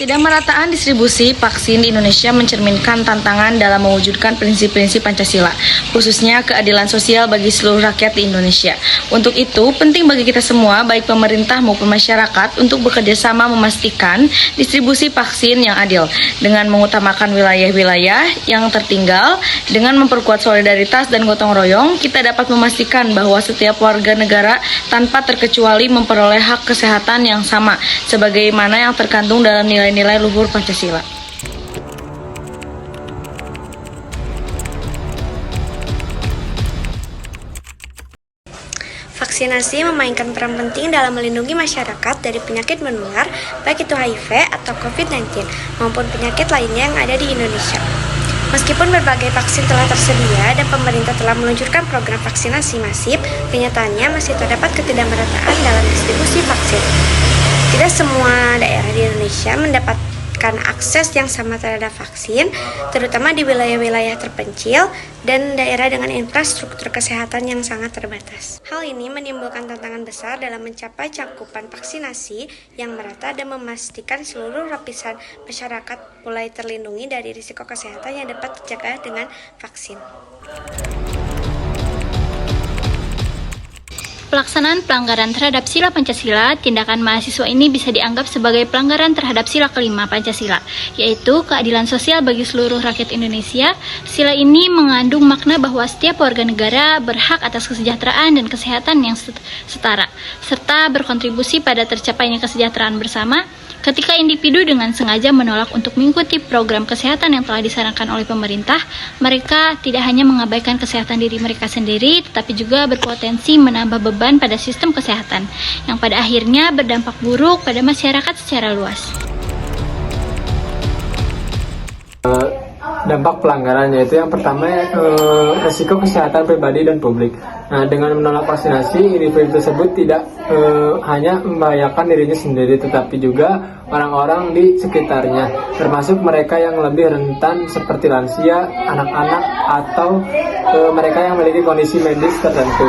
Ketidakmerataan distribusi vaksin di Indonesia mencerminkan tantangan dalam mewujudkan prinsip-prinsip Pancasila, khususnya keadilan sosial bagi seluruh rakyat di Indonesia. Untuk itu, penting bagi kita semua, baik pemerintah maupun masyarakat, untuk bekerjasama memastikan distribusi vaksin yang adil, dengan mengutamakan wilayah-wilayah yang tertinggal. Dengan memperkuat solidaritas dan gotong royong, kita dapat memastikan bahwa setiap warga negara tanpa terkecuali memperoleh hak kesehatan yang sama, sebagaimana yang terkandung dalam nilai-nilai luhur Pancasila. Vaksinasi memainkan peran penting dalam melindungi masyarakat dari penyakit menular, baik itu HIV atau COVID-19, maupun penyakit lainnya yang ada di Indonesia. Meskipun berbagai vaksin telah tersedia dan pemerintah telah meluncurkan program vaksinasi masif, kenyataannya masih terdapat ketidakmerataan dalam distribusi vaksin. Tidak semua daerah di Indonesia mendapatkan akses yang sama terhadap vaksin, terutama di wilayah-wilayah terpencil dan daerah dengan infrastruktur kesehatan yang sangat terbatas. Hal ini menimbulkan tantangan besar dalam mencapai cakupan vaksinasi yang merata dan memastikan seluruh lapisan masyarakat mulai terlindungi dari risiko kesehatan yang dapat terjaga dengan vaksin. Pelaksanaan pelanggaran terhadap sila Pancasila, tindakan mahasiswa ini bisa dianggap sebagai pelanggaran terhadap sila kelima Pancasila, yaitu keadilan sosial bagi seluruh rakyat Indonesia. Sila ini mengandung makna bahwa setiap warga negara berhak atas kesejahteraan dan kesehatan yang setara, serta berkontribusi pada tercapainya kesejahteraan bersama. Ketika individu dengan sengaja menolak untuk mengikuti program kesehatan yang telah disarankan oleh pemerintah, mereka tidak hanya mengabaikan kesehatan diri mereka sendiri, tetapi juga berpotensi menambah beban pada sistem kesehatan, yang pada akhirnya berdampak buruk pada masyarakat secara luas. Dampak pelanggarannya itu yang pertama resiko kesehatan pribadi dan publik. Nah, dengan menolak vaksinasi, individu tersebut tidak hanya membahayakan dirinya sendiri, tetapi juga orang-orang di sekitarnya, termasuk mereka yang lebih rentan seperti lansia, anak-anak, atau mereka yang memiliki kondisi medis tertentu.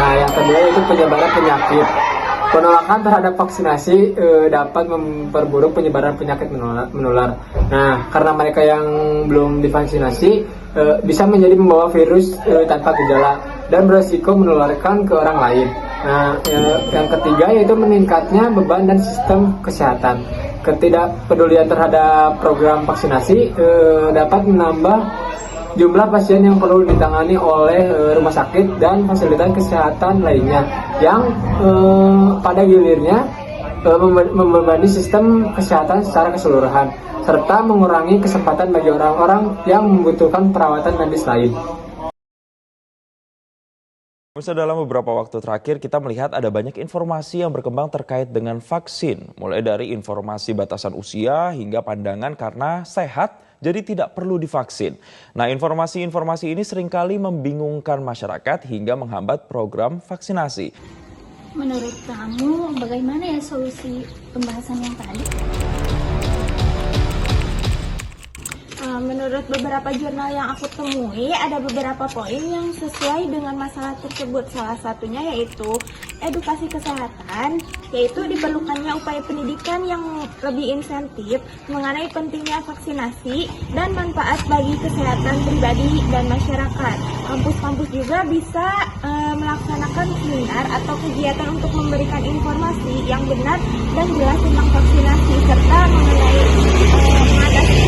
Nah, yang kedua yaitu penyebaran penyakit. Penolakan terhadap vaksinasi dapat memperburuk penyebaran penyakit menular. Nah, karena mereka yang belum divaksinasi bisa menjadi membawa virus tanpa gejala dan beresiko menularkan ke orang lain. Nah, yang ketiga yaitu meningkatnya beban dan sistem kesehatan. Ketidakpedulian terhadap program vaksinasi dapat menambah jumlah pasien yang perlu ditangani oleh rumah sakit dan fasilitas kesehatan lainnya, yang pada gilirnya membebani sistem kesehatan secara keseluruhan, serta mengurangi kesempatan bagi orang-orang yang membutuhkan perawatan medis lain. Dalam beberapa waktu terakhir kita melihat ada banyak informasi yang berkembang terkait dengan vaksin, mulai dari informasi batasan usia hingga pandangan karena sehat jadi tidak perlu divaksin. Nah, informasi-informasi ini seringkali membingungkan masyarakat hingga menghambat program vaksinasi. Menurut kamu, bagaimana ya solusi pembahasan yang tadi? Menurut beberapa jurnal yang aku temui, ada beberapa poin yang sesuai dengan masalah tersebut. Salah satunya yaitu edukasi kesehatan, yaitu diperlukannya upaya pendidikan yang lebih insentif mengenai pentingnya vaksinasi dan manfaat bagi kesehatan pribadi dan masyarakat. Kampus-kampus juga bisa melaksanakan seminar atau kegiatan untuk memberikan informasi yang benar dan jelas tentang vaksinasi, serta mengenai mengatasi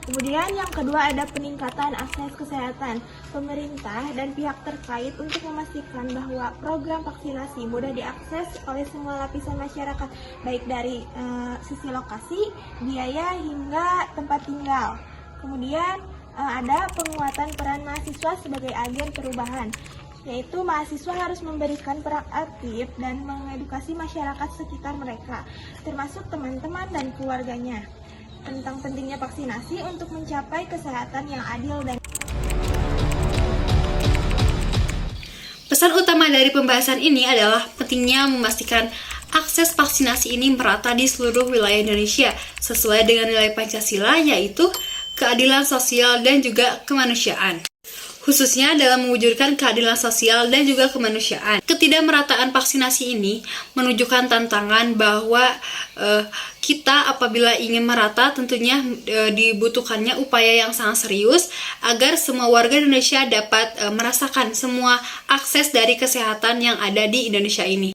Kemudian yang kedua ada peningkatan akses kesehatan. Pemerintah dan pihak terkait untuk memastikan bahwa program vaksinasi mudah diakses oleh semua lapisan masyarakat, baik dari sisi lokasi, biaya, hingga tempat tinggal. Kemudian ada penguatan peran mahasiswa sebagai agen perubahan, yaitu mahasiswa harus memberikan peran aktif dan mengedukasi masyarakat sekitar mereka, termasuk teman-teman dan keluarganya, tentang pentingnya vaksinasi untuk mencapai kesehatan yang adil dan Pesan utama dari pembahasan ini adalah pentingnya memastikan akses vaksinasi ini merata di seluruh wilayah Indonesia sesuai dengan nilai Pancasila, yaitu keadilan sosial dan juga kemanusiaan. khususnya dalam mewujudkan keadilan sosial dan juga kemanusiaan. Ketidakmerataan vaksinasi ini menunjukkan tantangan bahwa kita apabila ingin merata tentunya dibutuhkannya upaya yang sangat serius agar semua warga Indonesia dapat merasakan semua akses dari kesehatan yang ada di Indonesia ini.